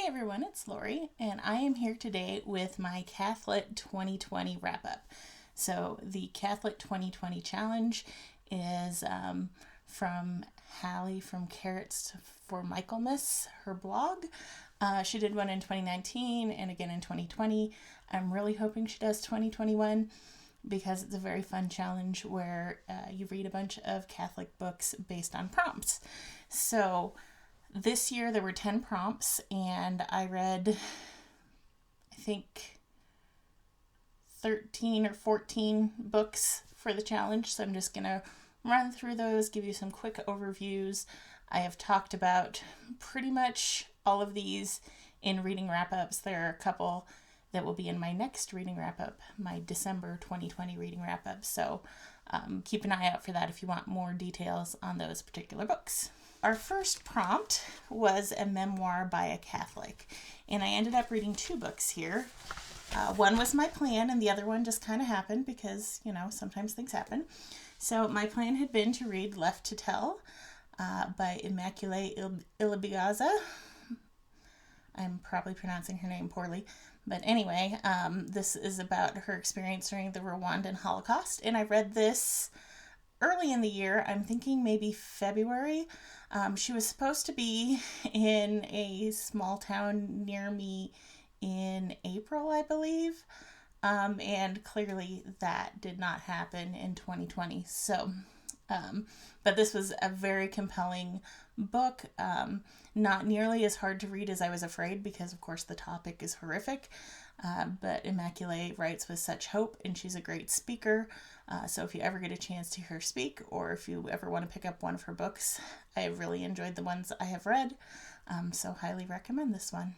Hey everyone, it's Lori, and I am here today with my Cathlit 2020 wrap up. So, the Cathlit 2020 challenge is from Hallie from Carrots for Michaelmas, her blog. She did one in 2019 and again in 2020. I'm really hoping she does 2021 because it's a very fun challenge where you read a bunch of Catholic books based on prompts. So, this year there were 10 prompts, and I read, I think, 13 or 14 books for the challenge. So I'm just going to run through those, give you some quick overviews. I have talked about pretty much all of these in reading wrap-ups. There are a couple that will be in my next reading wrap-up, my December 2020 reading wrap-up. So keep an eye out for that if you want more details on those particular books. Our first prompt was a memoir by a Catholic, and I ended up reading two books here. One was my plan, and the other one just kind of happened because, sometimes things happen. So my plan had been to read Left to Tell by Immaculée Ilibagiza. I'm probably pronouncing her name poorly. But anyway, this is about her experience during the Rwandan Holocaust, and I read this early in the year. I'm thinking maybe February. She was supposed to be in a small town near me in April, I believe. And clearly that did not happen in 2020. So, but this was a very compelling book. Not nearly as hard to read as I was afraid because, of course, the topic is horrific. But Immaculée writes with such hope, and she's a great speaker. So if you ever get a chance to hear her speak, or if you ever want to pick up one of her books, I have really enjoyed the ones I have read. So highly recommend this one.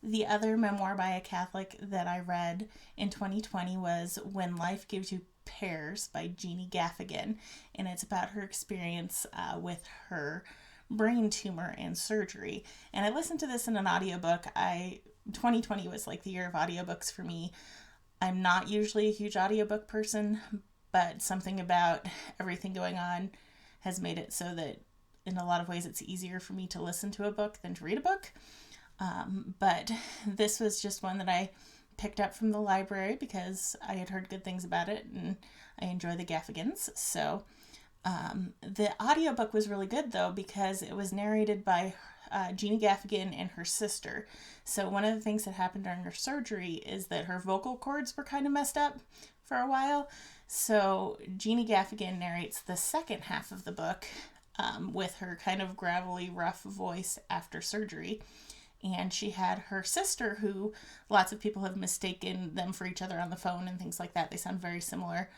The other memoir by a Catholic that I read in 2020 was When Life Gives You Pears by Jeannie Gaffigan, and it's about her experience with her brain tumor and surgery. And I listened to this in an audiobook. 2020 was like the year of audiobooks for me. I'm not usually a huge audiobook person, but something about everything going on has made it so that in a lot of ways it's easier for me to listen to a book than to read a book. But this was just one that I picked up from the library because I had heard good things about it, and I enjoy the Gaffigans. So the audiobook was really good, though, because it was narrated by Jeannie Gaffigan and her sister. So one of the things that happened during her surgery is that her vocal cords were kind of messed up for a while. So Jeannie Gaffigan narrates the second half of the book with her kind of gravelly, rough voice after surgery. And she had her sister, who lots of people have mistaken them for each other on the phone and things like that. They sound very similar.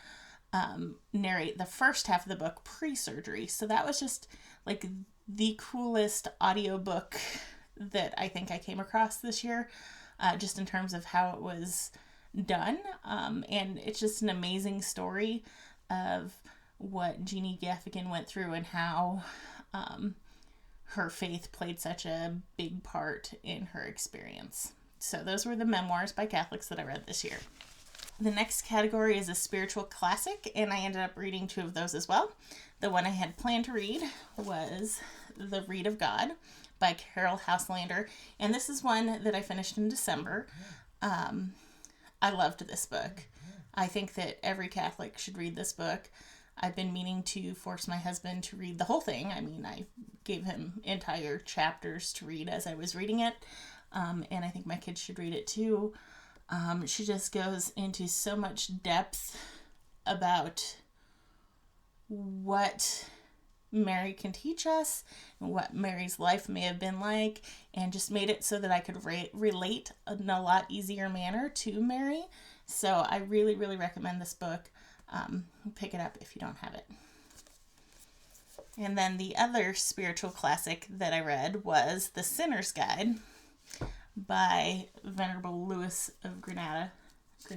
Narrate the first half of the book pre-surgery. So that was just like the coolest audiobook that I think I came across this year, just in terms of how it was done. And it's just an amazing story of what Jeannie Gaffigan went through and how her faith played such a big part in her experience. So those were the memoirs by Catholics that I read this year. The next category is a spiritual classic, and I ended up reading two of those as well. The one I had planned to read was The Reed of God by Carol Houselander, and this is one that I finished in December. I loved this book. I think that every Catholic should read this book. I've been meaning to force my husband to read the whole thing. I mean, I gave him entire chapters to read as I was reading it, and I think my kids should read it too. She just goes into so much depth about what Mary can teach us and what Mary's life may have been like, and just made it so that I could relate in a lot easier manner to Mary. So I really, really recommend this book. Pick it up if you don't have it. And then the other spiritual classic that I read was The Sinner's Guide by Venerable Louis of Granada. I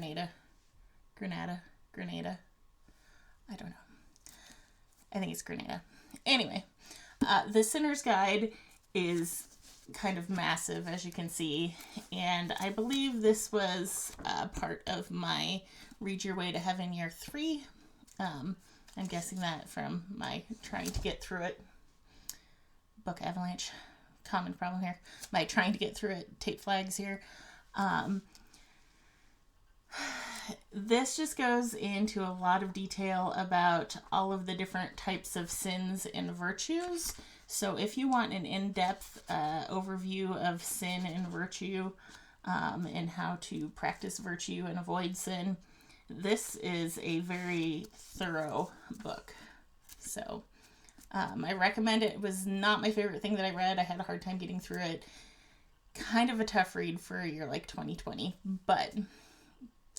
don't know. I think it's Granada. Anyway, The Sinner's Guide is kind of massive, as you can see, and I believe this was part of my Read Your Way to Heaven Year 3. I'm guessing that from my trying to get through it book avalanche common problem here. My trying to get through it tape flags here. This just goes into a lot of detail about all of the different types of sins and virtues. So if you want an in-depth overview of sin and virtue, and how to practice virtue and avoid sin, this is a very thorough book. So I recommend it. It was not my favorite thing that I read. I had a hard time getting through it. Kind of a tough read for a year like 2020, but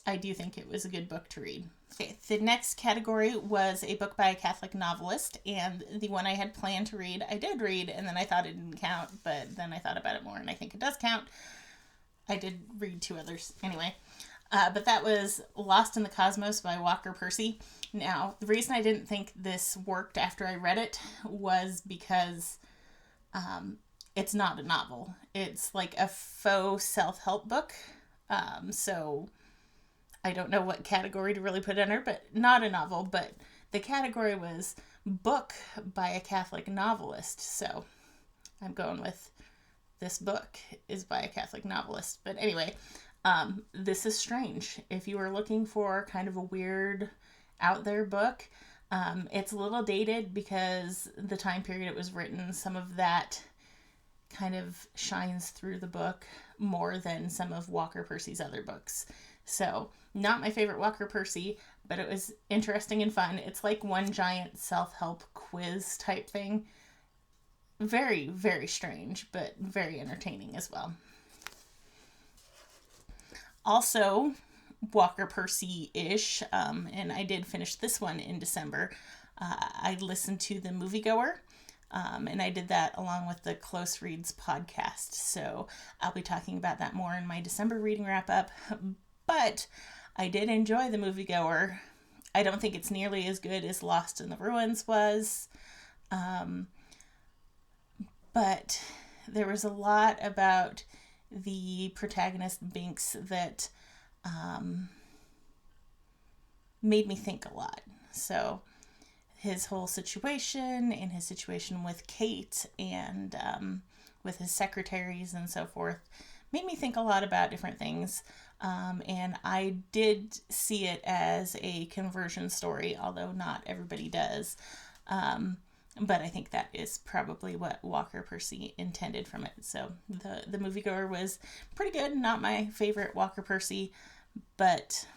I do think it was a good book to read. Okay, the next category was a book by a Catholic novelist, and the one I had planned to read, I did read, and then I thought it didn't count, but then I thought about it more, and I think it does count. I did read 2 others anyway. But that was Lost in the Cosmos by Walker Percy. Now, the reason I didn't think this worked after I read it was because it's not a novel. It's like a faux self-help book. So I don't know what category to really put under, but not a novel. But the category was book by a Catholic novelist. So I'm going with this book is by a Catholic novelist. But anyway, this is strange. If you were looking for kind of a weird out there book, it's a little dated because the time period it was written, some of that kind of shines through the book more than some of Walker Percy's other books. So not my favorite Walker Percy, but it was interesting and fun. It's like one giant self-help quiz type thing. Very, very strange, but very entertaining as well. Also, Walker Percy-ish, and I did finish this one in December. I listened to the Moviegoer, and I did that along with the Close Reads podcast. So I'll be talking about that more in my December reading wrap-up. But I did enjoy the Moviegoer. I don't think it's nearly as good as Lost in the Ruins was. But there was a lot about the protagonist Binks that made me think a lot. So his whole situation and his situation with Kate and with his secretaries and so forth made me think a lot about different things. And I did see it as a conversion story, although not everybody does. But I think that is probably what Walker Percy intended from it. So the Moviegoer was pretty good. Not my favorite Walker Percy, but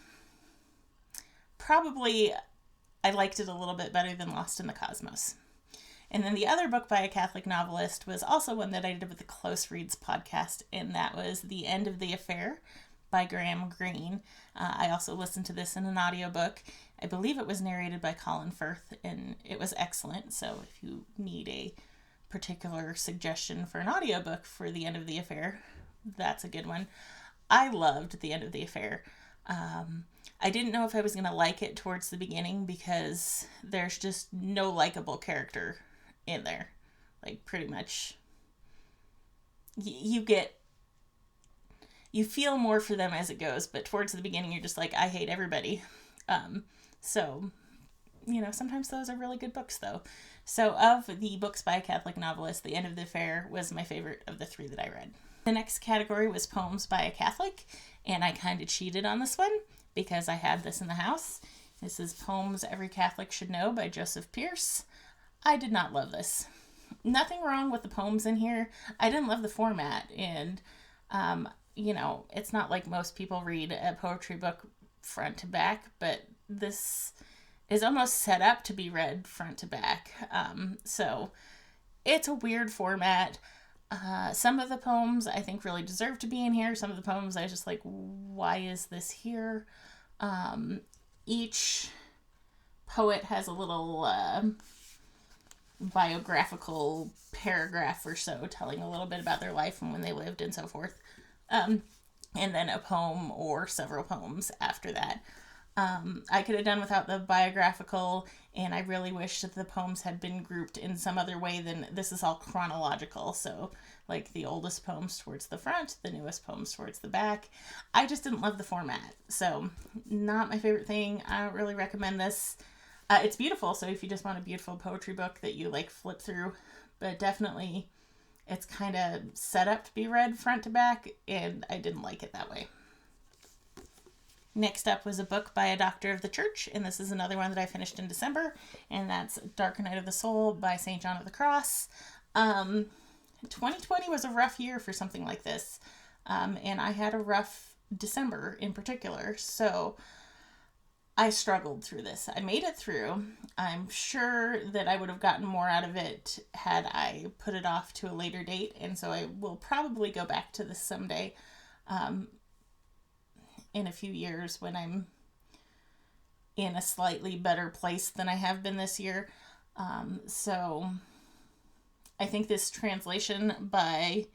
probably I liked it a little bit better than Lost in the Cosmos. And then the other book by a Catholic novelist was also one that I did with the Close Reads podcast, and that was The End of the Affair by Graham Greene. I also listened to this in an audiobook. I believe it was narrated by Colin Firth, and it was excellent. So if you need a particular suggestion for an audiobook for The End of the Affair, that's a good one. I loved The End of the Affair. I didn't know if I was going to like it towards the beginning because there's just no likable character in there. Like, pretty much, you feel more for them as it goes, but towards the beginning you're just like, I hate everybody. So, sometimes those are really good books though. So of the books by a Catholic novelist, The End of the Affair was my favorite of the 3 that I read. The next category was poems by a Catholic, and I kind of cheated on this one because I had this in the house. This is Poems Every Catholic Should Know by Joseph Pears. I did not love this. Nothing wrong with the poems in here. I didn't love the format, and it's not like most people read a poetry book front to back, but this is almost set up to be read front to back. So it's a weird format. Some of the poems I think really deserve to be in here. Some of the poems I was just like, why is this here? Each poet has a little biographical paragraph or so telling a little bit about their life and when they lived and so forth. And then a poem or several poems after that. I could have done without the biographical, and I really wish that the poems had been grouped in some other way than this is all chronological. So, like the oldest poems towards the front, the newest poems towards the back. I just didn't love the format. So, not my favorite thing. I don't really recommend this. It's beautiful, so if you just want a beautiful poetry book that you like flip through, but definitely It's kind of set up to be read front to back, and I didn't like it that way. Next up was a book by a doctor of the church, and this is another one that I finished in December, and that's Dark Night of the Soul by St. John of the Cross. 2020 was a rough year for something like this, and I had a rough December in particular, so I struggled through this. I made it through. I'm sure that I would have gotten more out of it had I put it off to a later date, and so I will probably go back to this someday. In a few years when I'm in a slightly better place than I have been this year. So I think this translation by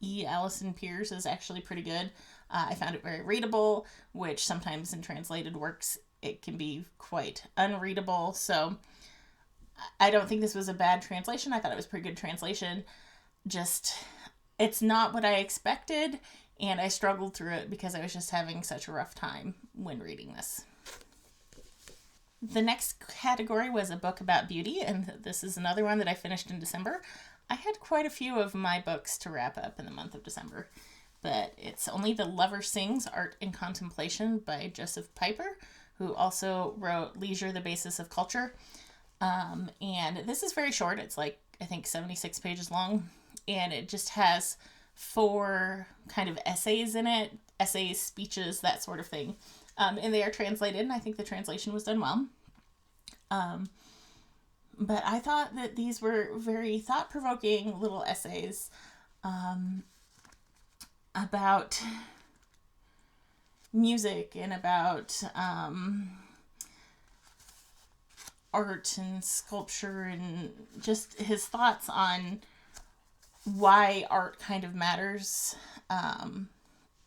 E. Allison Pears is actually pretty good. I found it very readable, which sometimes in translated works it can be quite unreadable. So I don't think this was a bad translation. I thought it was a pretty good translation. Just, it's not what I expected, and I struggled through it because I was just having such a rough time when reading this. The next category was a book about beauty, and this is another one that I finished in December. I had quite a few of my books to wrap up in the month of December, but it's only The Lover Sings, Art and Contemplation by Joseph Piper, who also wrote Leisure, the Basis of Culture. And this is very short. It's like, I think, 76 pages long, and it just has 4 kind of essays in it, essays, speeches, that sort of thing. And they are translated, and I think the translation was done well. But I thought that these were very thought-provoking little essays about music and about art and sculpture, and just his thoughts on why art kind of matters,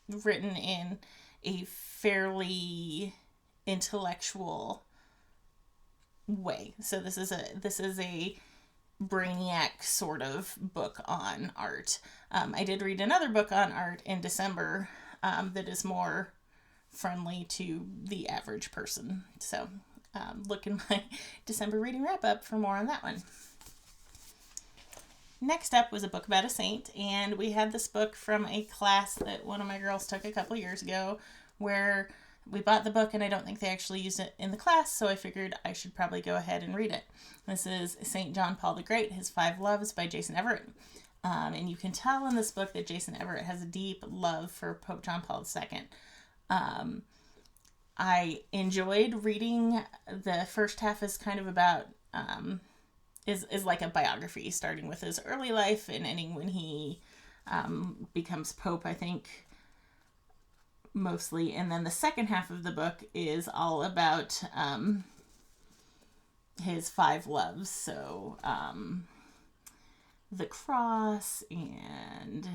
written in a fairly intellectual way. So this is a brainiac sort of book on art. I did read another book on art in December that is more friendly to the average person. So look in my December reading wrap up for more on that one. Next up was a book about a saint, and we had this book from a class that one of my girls took a couple years ago, where we bought the book and I don't think they actually used it in the class, so I figured I should probably go ahead and read it. This is St. John Paul the Great, His 5 Loves by Jason Everett. And you can tell in this book that Jason Everett has a deep love for Pope John Paul II. I enjoyed reading. The first half is kind of about is like a biography, starting with his early life and ending when he becomes Pope, I think, mostly. And then the second half of the book is all about his 5 loves. So the cross and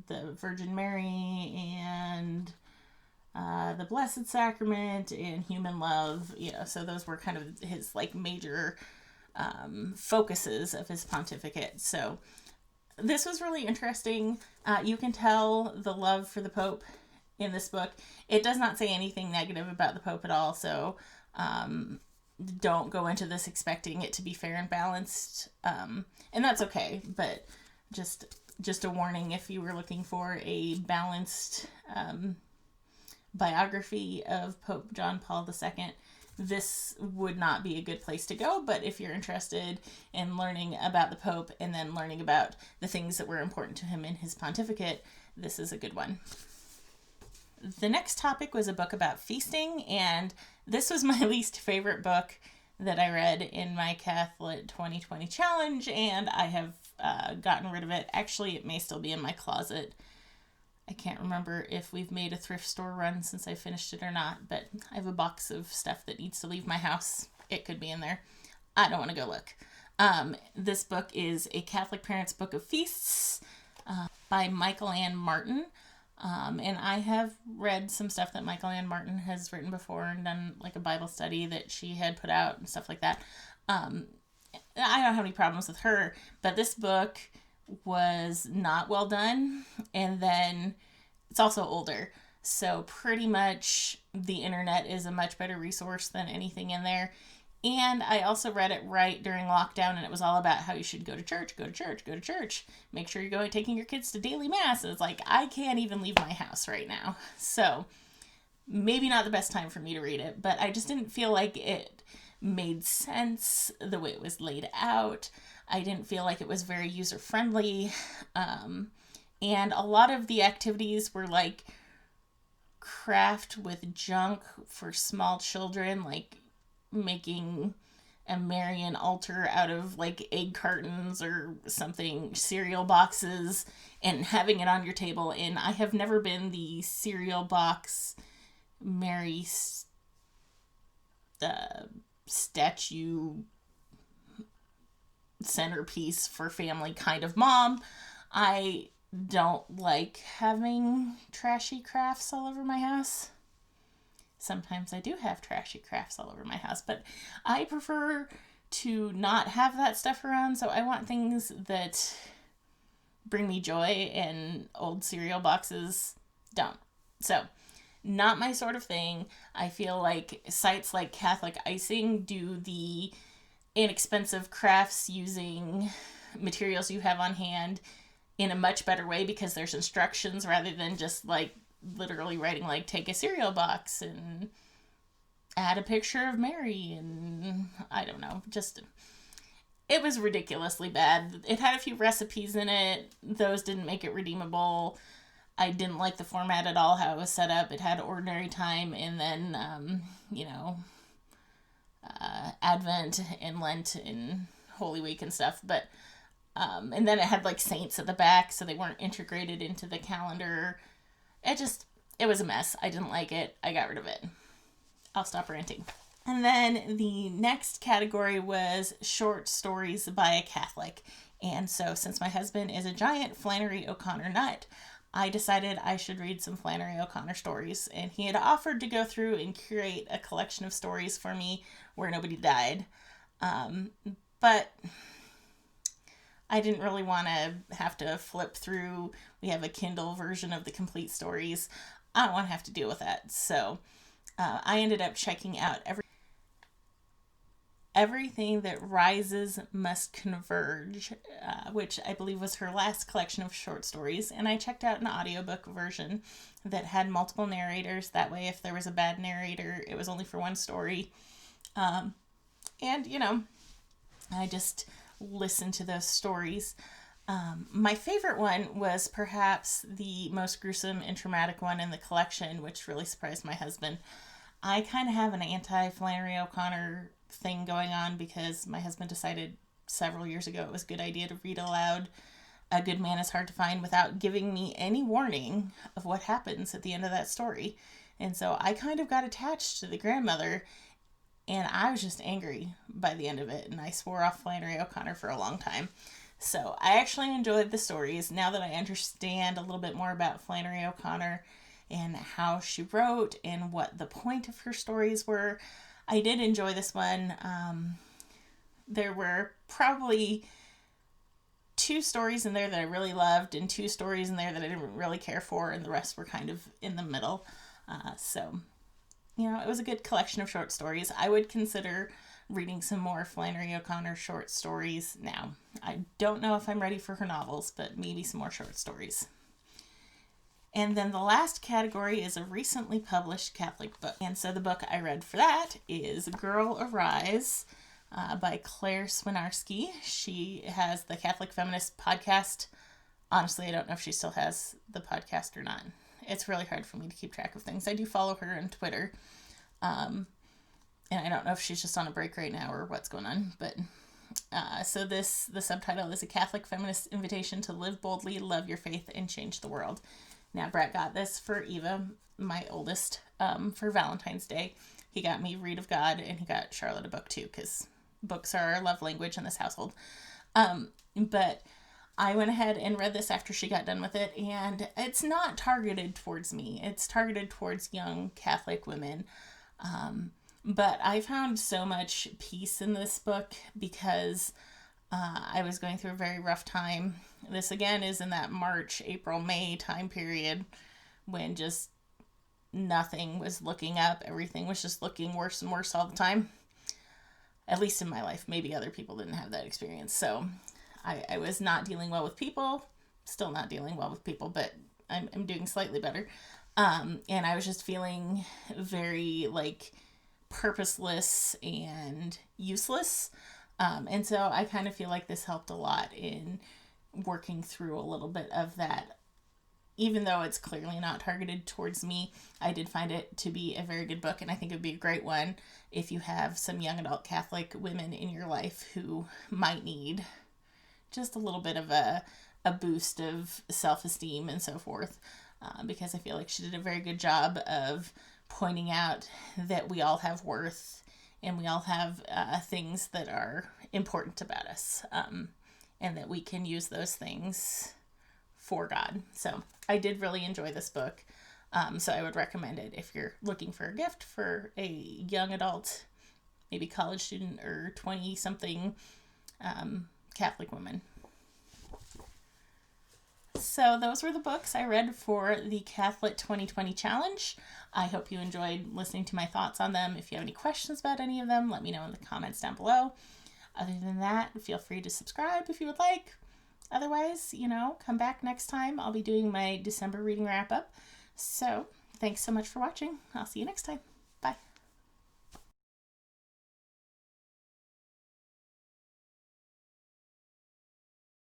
the Virgin Mary and the Blessed Sacrament and human love. So those were kind of his like major focuses of his pontificate. So this was really interesting. You can tell the love for the Pope in this book. It does not say anything negative about the Pope at all, so don't go into this expecting it to be fair and balanced, and that's okay, but just a warning, if you were looking for a balanced biography of Pope John Paul II, this would not be a good place to go. But if you're interested in learning about the Pope and then learning about the things that were important to him in his pontificate, this is a good one. The next topic was a book about feasting, and this was my least favorite book that I read in my Cathlit 2020 challenge, and I have gotten rid of it. Actually, it may still be in my closet. I can't remember if we've made a thrift store run since I finished it or not, but I have a box of stuff that needs to leave my house. It could be in there. I don't want to go look. This book is A Catholic Parent's Book of Feasts by Michael Ann Martin. And I have read some stuff that Michael Ann Martin has written before and done like a Bible study that she had put out and stuff like that. I don't have any problems with her, but this book was not well done, and then it's also older, so pretty much the internet is a much better resource than anything in there. And I also read it right during lockdown, and it was all about how you should go to church, go to church, go to church. Make sure you're going taking your kids to daily mass. And it's like, I can't even leave my house right now. So maybe not the best time for me to read it, but I just didn't feel like it made sense the way it was laid out. I didn't feel like it was very user friendly. And a lot of the activities were like craft with junk for small children, like making a Marian altar out of like egg cartons or something, cereal boxes, and having it on your table. And I have never been the cereal box Mary statue centerpiece for family kind of mom. I don't like having trashy crafts all over my house. Sometimes I do have trashy crafts all over my house, but I prefer to not have that stuff around, so I want things that bring me joy, and old cereal boxes don't. So, not my sort of thing. I feel like sites like Catholic Icing do the inexpensive crafts using materials you have on hand in a much better way, because there's instructions rather than just like literally writing like take a cereal box and add a picture of Mary, and I don't know, just it was ridiculously bad. It had a few recipes in it. Those didn't make it redeemable. I didn't like the format at all, how it was set up. It had ordinary time and then Advent and Lent and Holy Week and stuff, but and then it had like saints at the back, so they weren't integrated into the calendar. It was a mess. I didn't like it. I got rid of it. I'll stop ranting. And then the next category was short stories by a Catholic. And so since my husband is a giant Flannery O'Connor nut, I decided I should read some Flannery O'Connor stories. And he had offered to go through and curate a collection of stories for me where nobody died. But I didn't really want to have to flip through. We have a Kindle version of the complete stories. I don't want to have to deal with that. So I ended up checking out Everything That Rises Must Converge, which I believe was her last collection of short stories. And I checked out an audiobook version that had multiple narrators. That way, if there was a bad narrator, it was only for one story. And, I just listened to those stories. My favorite one was perhaps the most gruesome and traumatic one in the collection, which really surprised my husband. I kind of have an anti-Flannery O'Connor thing going on because my husband decided several years ago it was a good idea to read aloud A Good Man Is Hard to Find without giving me any warning of what happens at the end of that story. And so I kind of got attached to the grandmother, and I was just angry by the end of it, and I swore off Flannery O'Connor for a long time. So I actually enjoyed the stories. Now that I understand a little bit more about Flannery O'Connor and how she wrote and what the point of her stories were, I did enjoy this one. There were probably 2 stories in there that I really loved and 2 stories in there that I didn't really care for, and the rest were kind of in the middle. So it was a good collection of short stories. I would consider reading some more Flannery O'Connor short stories now. I don't know if I'm ready for her novels, but maybe some more short stories. And then the last category is a recently published Catholic book. And so the book I read for that is Girl Arise by Claire Swinarski. She has the Catholic Feminist podcast. Honestly, I don't know if she still has the podcast or not. It's really hard for me to keep track of things. I do follow her on Twitter. And I don't know if she's just on a break right now or what's going on. But so the subtitle is A Catholic Feminist Invitation to Live Boldly, Love Your Faith, and Change the World. Now, Brett got this for Eva, my oldest, for Valentine's Day. He got me Read of God, and he got Charlotte a book too, because books are our love language in this household. But I went ahead and read this after she got done with it, and it's not targeted towards me. It's targeted towards young Catholic women. But I found so much peace in this book because I was going through a very rough time. This, again, is in that March, April, May time period when just nothing was looking up. Everything was just looking worse and worse all the time. at least in my life. Maybe other people didn't have that experience. So I was not dealing well with people, still not dealing well with people, but I'm doing slightly better. And I was just feeling very like purposeless and useless. And so I kind of feel like this helped a lot in working through a little bit of that. Even though it's clearly not targeted towards me, I did find it to be a very good book, and I think it would be a great one if you have some young adult Catholic women in your life who might need just a little bit of a boost of self-esteem and so forth, because I feel like she did a very good job of pointing out that we all have worth and we all have things that are important about us, and that we can use those things for God. So I did really enjoy this book. So I would recommend it if you're looking for a gift for a young adult, maybe college student or 20-something Catholic woman. So those were the books I read for the Cathlit 2020 challenge. I hope you enjoyed listening to my thoughts on them. If you have any questions about any of them, let me know in the comments down below. Other than that, feel free to subscribe if you would like. Otherwise, come back next time. I'll be doing my December reading wrap up. So thanks so much for watching. I'll see you next time.